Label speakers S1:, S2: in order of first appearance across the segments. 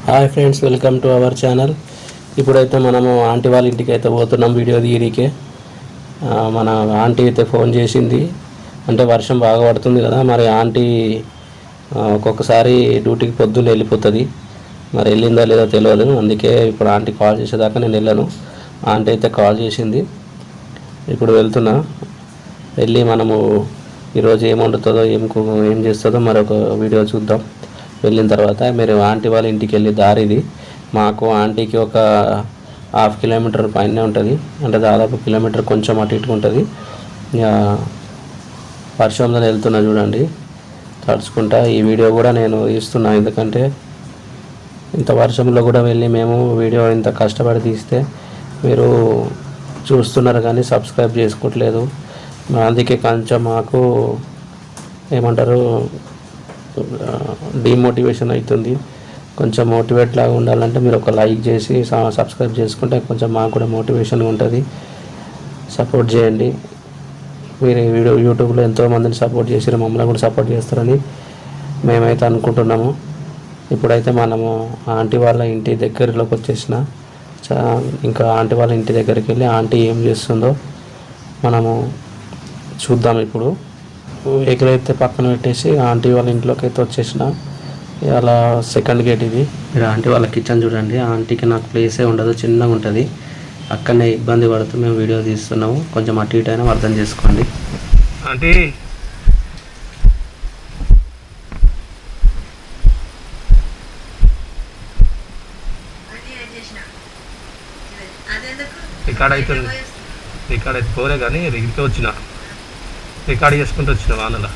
S1: Hi friends, welcome to our channel. ఇప్పుడైతే మనము aunty వాళ్ళ ఇంటికి అయితే పోతున్నాం వీడియో తీయడానికే. మన ఆంటీ అయితే ఫోన్ చేసింది. అంటే వర్షం బాగా పడుతుంది కదా, మరి ఆంటీ ఒక్కొక్కసారి డ్యూటీకి పొద్దున్న వెళ్ళిపోతుంది. మరి వెళ్ళిందా లేదో తెలియదు, అందుకే ఇప్పుడు ఆంటీ కాల్ చేసేదాకా నేను వెళ్ళాను. ఆంటీ అయితే కాల్ చేసింది. ఇప్పుడు వెళ్తున్నా. వెళ్ళి మనము ఈరోజు ఏం వండుతుందో ఏం చేస్తుందో మరొక వీడియో చూద్దాం. వెళ్ళిన తర్వాత మీరు ఆంటీ వాళ్ళ ఇంటికి వెళ్ళి దారిది. మాకు ఆంటీకి ఒక 1/2 కిలోమీటర్ పైనే ఉంటుంది, అంటే దాదాపు కిలోమీటర్ కొంచెం అటు ఇటు ఉంటుంది. వర్షంలో వెళ్తున్నా చూడండి, తడుచుకుంటా. ఈ వీడియో కూడా నేను తీస్తున్నా, ఎందుకంటే ఇంత వర్షంలో కూడా వెళ్ళి మేము వీడియో ఇంత కష్టపడి తీస్తే మీరు చూస్తున్నారు కానీ సబ్స్క్రైబ్ చేసుకోవట్లేదు. అందుకే కొంచెం మాకు ఏమంటారు, డిమోటివేషన్ అవుతుంది. కొంచెం మోటివేట్ లాగా ఉండాలంటే మీరు ఒక లైక్ చేసి సబ్స్క్రైబ్ చేసుకుంటే కొంచెం మాకు కూడా మోటివేషన్గా ఉంటుంది. సపోర్ట్ చేయండి. మీరు యూట్యూబ్లో ఎంతోమందిని సపోర్ట్ చేసి మమ్మల్ని కూడా సపోర్ట్ చేస్తారని మేమైతే అనుకుంటున్నాము. ఇప్పుడైతే మనము ఆంటీ వాళ్ళ ఇంటి దగ్గరలోకి వచ్చేసిన. ఇంకా ఆంటీ వాళ్ళ ఇంటి దగ్గరికి వెళ్ళి ఆంటీ ఏం చేస్తుందో మనము చూద్దాం. ఇప్పుడు వెహికల్ అయితే పక్కన పెట్టేసి ఆంటీ వాళ్ళ ఇంట్లోకి అయితే వచ్చేసిన. అలా సెకండ్ గేట్ ఇది. మీరు ఆంటీ వాళ్ళ కిచెన్ చూడండి. ఆంటీకి నాకు ప్లేసే ఉండదు, చిన్నగా ఉంటుంది. అక్కడనే ఇబ్బంది పడుతూ మేము వీడియో తీస్తున్నాము. కొంచెం అటు ఇటు అయినా అర్థం చేసుకోండి. ఆంటీ రికార్డ్ అవుతుంది, రికార్డ్ అయితే పోరే కానీ ఇంటికి వచ్చిన రికార్డ్ చేసుకుంటూ వచ్చిన వానలో.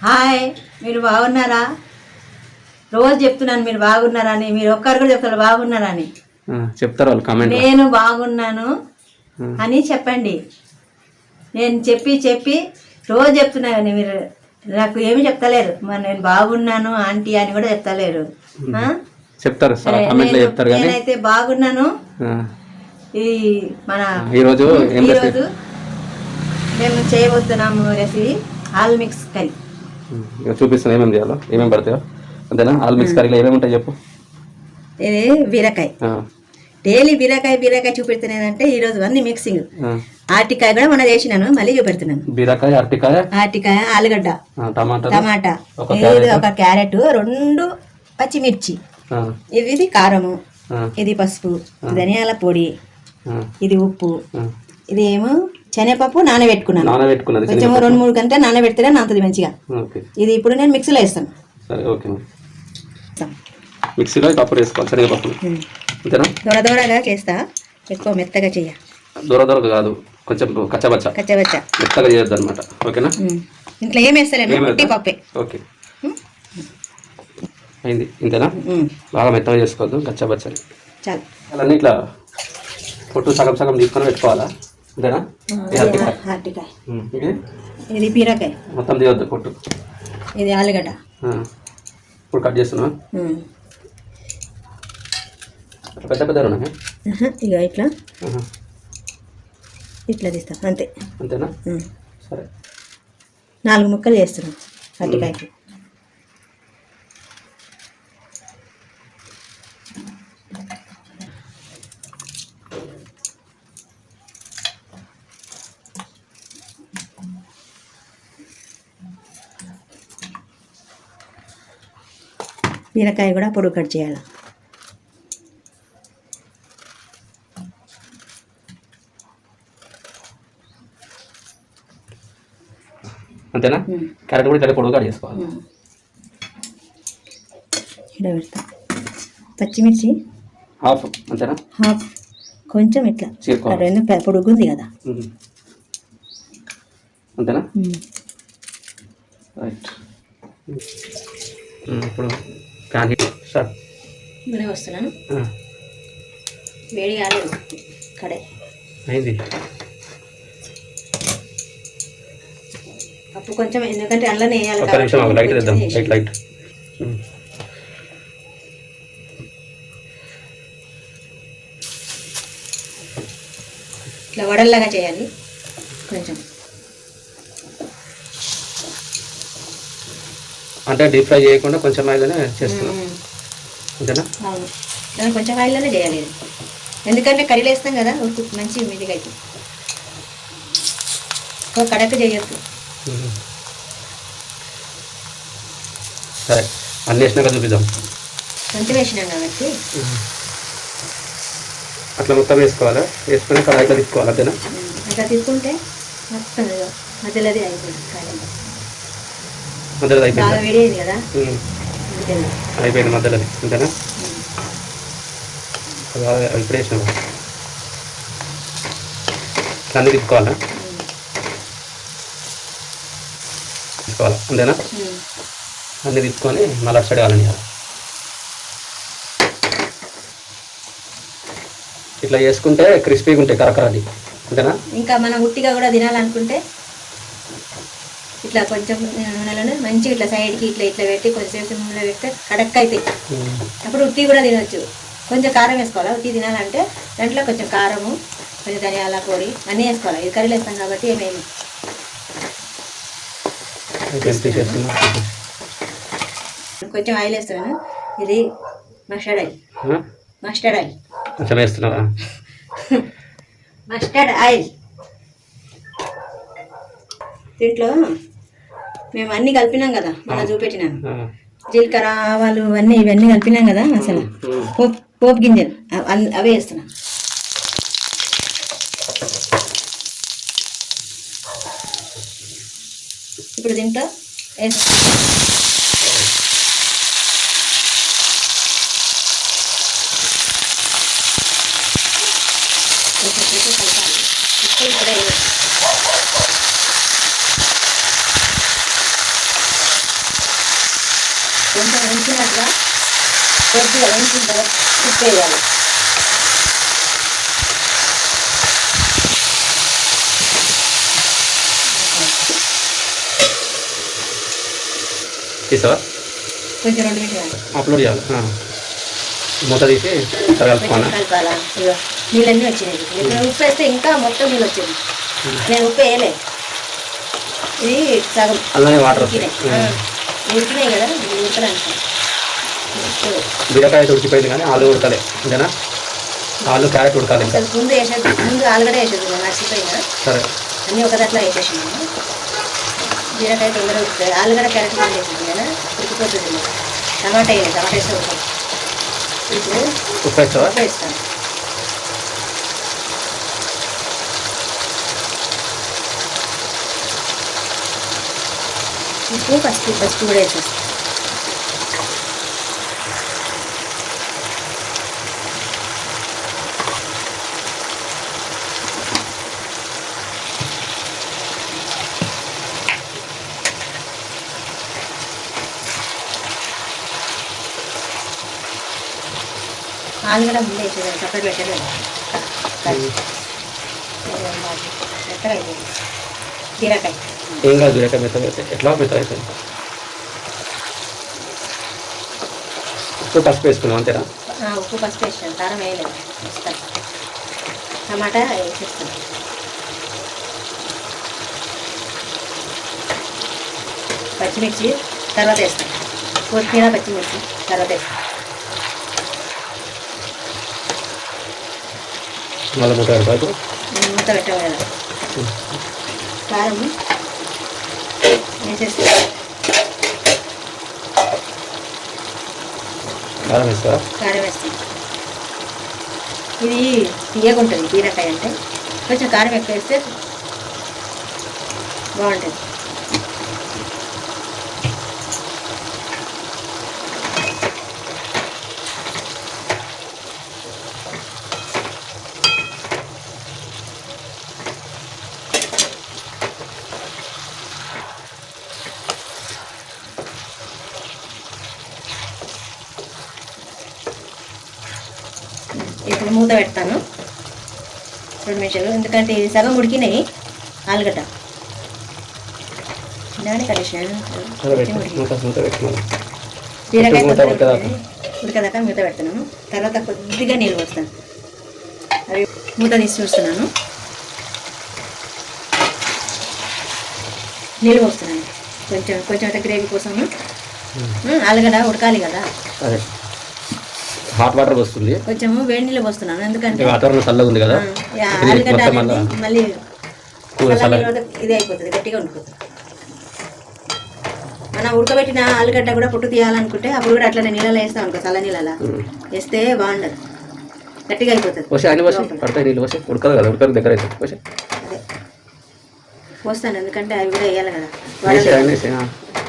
S2: హాయ్, మీరు బాగున్నారా? రోజు చెప్తున్నాను మీరు బాగున్నారని. మీరు ఒక్కరు కూడా చెప్తారు బాగున్నారని.
S1: చెప్తారు వాళ్ళు కామెంట్.
S2: నేను బాగున్నాను అని చెప్పండి. నేను చెప్పి రోజు చెప్తున్నా కానీ మీరు నాకు ఏమి చెప్తలేరు. మరి నేను బాగున్నాను ఆంటీ అని కూడా చెప్తలేరు.
S1: చెప్తారు,
S2: నేనైతే బాగున్నాను.
S1: ఈరోజు
S2: మేము చేయబోతున్నాము రెసిపీ ఆల్ మిక్స్ కర్రీ.
S1: చూపిస్తాను ఏమేమి చేయాలో, ఏమేమి పడతాయో. అంతేనా? ఆల్ మిక్స్ కర్రీలో ఏమేమి ఉంటాయి చెప్పు.
S2: ఇది బీరకాయ. డైలీ బీరకాయ చూపెడుతున్నానంటే ఈరోజు అన్ని మిక్సింగ్. ఆర్టికాయ కూడా మొన్న చేసినాను, మళ్ళీ చూపెడుతున్నాను.
S1: బీరకాయ,
S2: ఆర్టికాయ, ఆలుగడ్డ, టమాటా, ఒక క్యారెట్, 2 పచ్చిమిర్చి, ఇది కారము, ఇది పసుపు, ధనియాల పొడి, ఇది ఉప్పు, ఇది ఏమో శనగపప్పు నానబెట్టుకున్నాను. కొంచెం 2-3 గంటలు నానబెడితేనే నానుతుంది మంచిగా. ఇది ఇప్పుడు నేను మిక్సీలో వేస్తాను.
S1: మిక్సీలో అప్పుడు వేసుకోవాలి శనగపప్పు.
S2: దొరదొరగా చేస్తా, ఎక్కువ మెత్తగా చెయ్య.
S1: దొరదొరగా కాదు, కొంచెం కచ్చబచ్చ మెత్తగా చేయొద్దు అనమాట. ఓకేనా?
S2: ఇంట్లో ఏం వేస్తలేను, ఉట్టి పప్పే.
S1: ఓకే, అయింది. ఇంతేనా? బాగా మెత్తగా చేసుకోవద్దు, కచ్చబచ్చని.
S2: చాలు.
S1: అలానే ఇట్లా పొట్టు సగం సగం తీసుకొని పెట్టుకోవాలా? అంతేనా?
S2: ఆర్టికాయ, ఇది బీరకాయ
S1: మొత్తం తీయొద్దు పొట్టు.
S2: ఇది ఆలుగడ్డ.
S1: ఇప్పుడు కట్ చేస్తున్నా. పెద్ద పెద్ద ఉన్నాయి
S2: ఇక ఇట్లా తీస్తాం అంతే.
S1: అంతేనా? సరే.
S2: 4 ముక్కలు చేస్తున్నాం అరటికాయకి. బీరకాయ కూడా పొడుగు కట్ చేయాలి.
S1: అంతేనా? క్యారెట్ కూడా ఇట్లా పొడుగు కట్ చేసుకోవాలి.
S2: ఇక్కడ పెడతా. పచ్చిమిర్చి
S1: హాఫ్. అంతేనా?
S2: హాఫ్. కొంచెం ఇట్లా పొడుగు ఉంది కదా.
S1: అంతేనా? రైట్. ఇప్పుడు ప్యాన్ హీట్ స్టార్ట్.
S2: నూనె వస్తున్నాను. వేడి కాలేదు కడే
S1: అయింది.
S2: పప్పు కొంచెం, ఎందుకంటే అందులోనే వేయాలి.
S1: ఒక నిమిషం లైట్ తెద్దాం. లైట్
S2: ఇట్లా వడల్లాగా చేయాలి కొంచెం.
S1: అంటే డీప్ ఫ్రై చేయకుండా కొంచెం ఆయిల్లోనే చేస్తున్నాం అంతేనా?
S2: అవును, దాన్ని కొంచెం ఆయిల్లోనే చేయాలి ఇది. ఎందుకంటే కర్రీలో వేస్తాం కదా, మంచి మీదిగా అవుతుంది. కడక చేయొద్దు.
S1: సరే, అన్నీ వేసినాక చూపిద్దాం.
S2: కొంచెం వేసినాం కాబట్టి
S1: అట్లా మొత్తం వేసుకోవాలా? వేసుకొని కడాయిలో తీసుకోవాలి అంతేనా?
S2: అట్లా తీసుకుంటే మొత్తం మధ్యలోది అయిపోయింది.
S1: మధ్యలో
S2: బాగా వేడి అయింది కదా,
S1: అయిపోయింది మధ్యలోది అంతేనా? ఇప్పుడు వేసినాము అన్నీ తీసుకోవాలా? తీసుకోవాలా అంతేనా? అన్నీ తీసుకొని మళ్ళీ అటు సైడ్ కావాలని ఇట్లా చేసుకుంటే క్రిస్పీగా ఉంటాయి కరకరాది అంతేనా?
S2: ఇంకా మనం ఉట్టిగా కూడా తినాలనుకుంటే ఇట్లా కొంచెం నూనెలను మంచిగా ఇట్లా సైడ్కి ఇట్లా ఇట్లా పెట్టి కొంచెంసేపు నూనెలో పెడితే కడక్ అవుతాయి. అప్పుడు ఉట్టి కూడా తినవచ్చు. కొంచెం కారం వేసుకోవాలి. ఉట్టి తినాలంటే దాంట్లో కొంచెం కారము, కొంచెం ధనియాల పొడి అన్నీ వేసుకోవాలి. ఇది కర్రీలు వేస్తాం కాబట్టి ఏమేమి కొంచెం ఆయిల్ వేస్తాను. ఇది మస్టర్డ్ ఆయిల్. మస్టర్డ్ ఆయిల్
S1: కొంచెం వేస్తున్నావా?
S2: Mustard oil. దీంట్లో మేము అన్నీ కలిపినాం కదా, మళ్ళీ చూపెట్టినాను. జీలకర్ర, ఆవాలు ఇవన్నీ కలిపినాం కదా. అసలు పోపు గింజలు అవే వేస్తున్నాం. ఇప్పుడు దీంట్లో కలపాలి. ఇప్పుడే కొంచెం వేయించినట్టుగా కొద్దిగా వేయించిన తర్వాత ఉప్పు వేయాలి.
S1: తీసావా?
S2: కొంచెం 2 నిమిషాలు
S1: అప్లోడ్ చేయాలి. మూత తీసి
S2: కలపాలా. ఇక నీళ్ళన్నీ వచ్చినాయి. ఇప్పుడు ఉప్పు వేస్తే ఇంకా మొత్తం నీళ్ళు వచ్చేది. నేను ఉప్పు వేయలేదు. ఇది సగం
S1: అలానే వాటర్
S2: ఉడికినాయి కదా, ఇది ఉడకడానికి.
S1: బీరకాయ ఉడికిపోయింది కానీ ఆలు ఉడకలే అంతేనా? ఆలు క్యారెట్ ఉడకాలి.
S2: ముందు ఆలుగడ్డ వేసేది మర్చిపోయినా.
S1: సరే,
S2: అన్నీ ఒక దాంట్లో వేసేసినాము. బీరకాయ తొందరగా ఉడుకుతుంది. ఆలుగడ్డ క్యారెట్ కూడా వేసేది కదా, ఉడికిపోతుంది. టమాటా వేయాలి. టమాటా వేస్తే ఉడకదు. ఇప్పుడు
S1: ఉప్పు వేస్తావా?
S2: ఉప్పు వేస్తాను. ఉప్పు పసుపు కూడా వేసేస్తాను. ఆలుగడ్డ ముందే వేసేదాన్ని, సపరేట్ పెట్టలేదు. మెత్తగా అయిపోయింది బీరకాయ.
S1: ఏం కాదు, బీరకాయ మెత్తగా అయితే ఎట్లా మెత్తగా అవుతుంది. ఉప్పు పసుపు వేసుకున్నాం అంతేనా?
S2: ఉప్పు పసుపు వేసాను, కారం వేయలేదు. వేస్తాను. టమాటా వేసేస్తాను. పచ్చిమిర్చి తర్వాత వేస్తాను. కొత్తిమీర, పచ్చిమిర్చి తర్వాత వేస్తాను.
S1: మళ్ళీ మూత పెడతా.
S2: మూత పెట్టాము కదా. కారం వేసేస్తాను.
S1: కారం వేస్తావా?
S2: కారం వేస్తాను. ఇది తీయగుంటుంది బీరకాయ అంటే, కొంచెం కారం ఎక్కువ వేస్తే బాగుంటుంది. ఇప్పుడు మూత పెడతాను 2 నిమిషాలు. ఎందుకంటే ఇది సగం ఉడికినాయి ఆలుగడ్డ. దాన్ని కలిసినాను. బీరకాయ ఉడకదాకా మూత పెడుతున్నాను. తర్వాత కొద్దిగా నీళ్ళు పోస్తాను. అవి మూత తీసి చూస్తున్నాను. నీళ్ళు పోస్తున్నాను కొంచెం కొంచెం అయితే గ్రేవీ కోసం. ఆలుగడ్డ ఉడకాలి కదా,
S1: అదే హాట్ వాటర్ వస్తుంది,
S2: కొంచెము వేడి నీళ్ళు పోస్తున్నాను. ఎందుకంటే
S1: వాతావరణం చల్లగా ఉంది కదా,
S2: ఆలుగడ్డ అనేది మళ్ళీ ఇది అయిపోతుంది, గట్టిగా ఉండిపోతుంది. మనం ఉడకబెట్టిన ఆలుగడ్డ కూడా పుట్టు తీయాలనుకుంటే అప్పుడు కూడా అట్లనే నీళ్ళలో వేస్తాం అనుకో, చల్ల నీళ్ళలో వేస్తే బాగుండదు, గట్టిగా అయిపోతుంది.
S1: ఉడకదు కదా, ఉడకదు దగ్గర అయితే
S2: అదే పోస్తాను, ఎందుకంటే అవి కూడా వేయాలి కదా.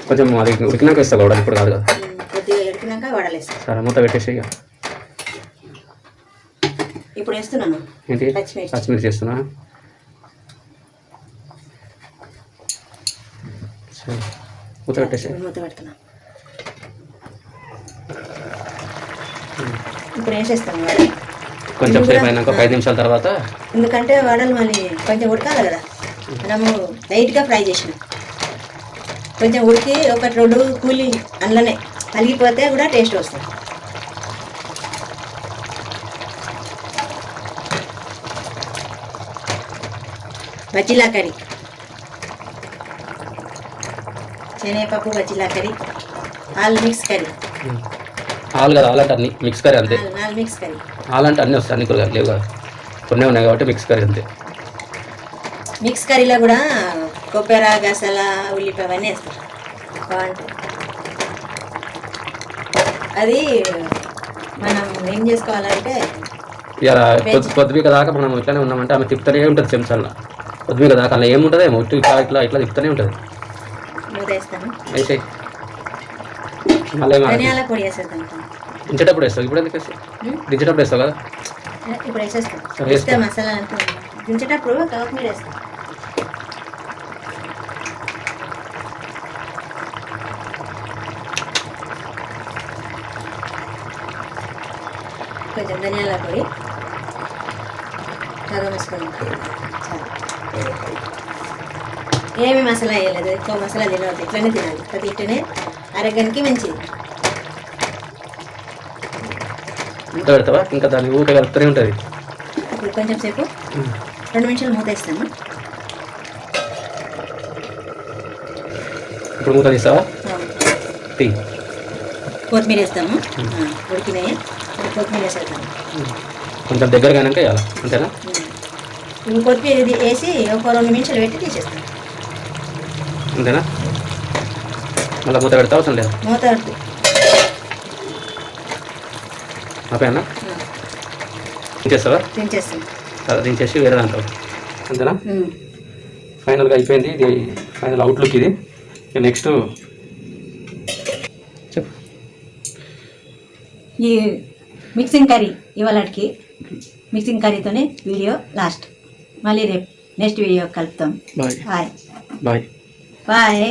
S1: కొంచెం అది ఉడికినాక వేస్తా కూడా, ఇప్పుడు కాదు కదా,
S2: కొద్దిగా ఎడికినాక వడలేస్తాను.
S1: సరే మూత పెట్టేసి ఇక
S2: ఇప్పుడు వేస్తున్నాను
S1: ఏంటి పచ్చిమిర్చి వేస్తున్నా. సరే మూత పెట్టేసి
S2: మూత పెడుతున్నా. ఇప్పుడు వేసేస్తాను
S1: కొంచెం సేపు అయినాక 5 నిమిషాల తర్వాత,
S2: ఎందుకంటే వడలు మళ్ళీ కొంచెం ఉడకాలి కదా, మనము లైట్గా ఫ్రై చేసినాం, కొంచెం ఉడికి 1-2 కూలి అందులోనే కలిగిపోతే కూడా టేస్ట్ వస్తుంది. బజ్జీలా కర్రీ, శనగపప్పు బజ్జీలా కర్రీ, ఆలు మిక్స్ కర్రీ.
S1: ఆలు కదా, ఆలు అంటే అన్ని మిక్స్ కర్రీ అంతే.
S2: ఆలు మిక్స్ కర్రీ,
S1: ఆలు అంటే అన్నీ వస్తాయి, అన్ని కూరగాయలు లేవు కదా, కొన్ని ఉన్నాయి కాబట్టి మిక్స్ కర్రీ అంతే.
S2: మిక్స్ కర్రీలో కూడా కొబ్బరి, గసల, ఉల్లిపాయ అవన్నీ వేస్తాం, బాగుంటుంది. అది మనం ఏం చేసుకోవాలంటే
S1: కొద్దిగా దాకా మనం ఇట్లానే ఉన్నామంటే ఆమె తిప్పుతూనే ఉంటుంది చెంచాల, కొద్దిగా దాకా అలా ఏముంటుంది ఏమో ఇట్లా ఇట్లా ఇట్లా తిప్పుతూనే ఉంటుంది.
S2: మూత వేస్తాను,
S1: వేసేయి మళ్ళీ
S2: ధనియాల పొడి వేసేస్తాం.
S1: దించేటప్పుడు వేస్తావు, ఇప్పుడు ఎందుకు వేస్తావు? దించేటప్పుడు వేస్తావు కదా,
S2: ఇప్పుడు వేసేస్తాం. వేస్తే మసాలా అంతా దించేటప్పుడు కొత్తిమీర వేస్తాం. కొంచెం ధనియాల పొడి సగం వేసుకొని, ఏమి మసాలా వేయలేదు, ఎక్కువ మసాలా తినవద్దు, ఇట్లనే తినాలి, అది ఇట్లనే ఆరోగ్యానికి మంచిది.
S1: మూత పెడతావా ఇంకా దాన్ని ఊట కలుపుతూనే ఉంటుంది.
S2: ఇప్పుడు కొంచెం సేపు 2 నిమిషాలు మూత వేస్తాను.
S1: ఇప్పుడు మూత తీస్తావా? తీ.
S2: కొత్తిమీర వేస్తాము, ఉడికినాయి, కొత్తిమీర వేసేస్తాము.
S1: కొంచెం దగ్గరగా అయినాక వేయాలి అంతేనా?
S2: కొత్తిమీర ఇది వేసి ఒక 2 నిమిషాలు పెట్టి తీసేస్తాం,
S1: అంతేనా? మళ్ళీ మూత పెడతా అవసరం లేదు.
S2: మూత
S1: ఓకేనా? దించేస్తావా?
S2: దించేస్తాం.
S1: దించేసి వేరే దాంట్లో అంతేనా? ఫైనల్గా అయిపోయింది, ఇది ఫైనల్ అవుట్లుక్. ఇది నెక్స్ట్ చెప్పు.
S2: ఈ మిక్సింగ్ కర్రీ ఇవాళకి మిక్సింగ్ కర్రీతోనే వీడియో లాస్ట్. మళ్ళీ రేపు నెక్స్ట్ వీడియో కలుపుతాం.
S1: Bye
S2: bye
S1: bye
S2: bye.